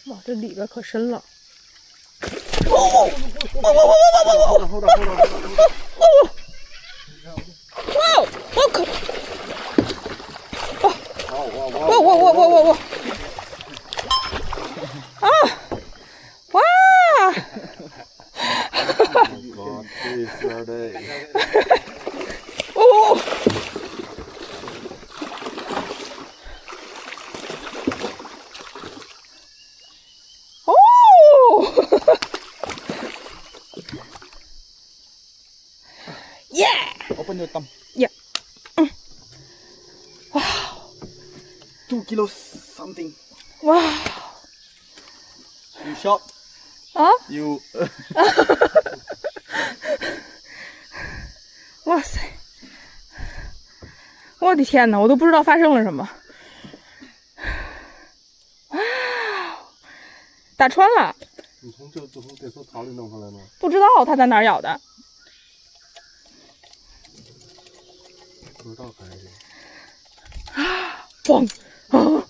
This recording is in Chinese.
哇，这里边可深了。哇！啊！哇！哦！哦！Yeah! Open your thumb. Yeah. Wow. 2 kilos something. Wow. You shot? 啊 You. 哇塞！我的天哪，我都不知道发生了什么。哇！打穿了。你从这艘槽里弄上来吗？不知道它在哪儿咬的。不知道还是。嘣！啊！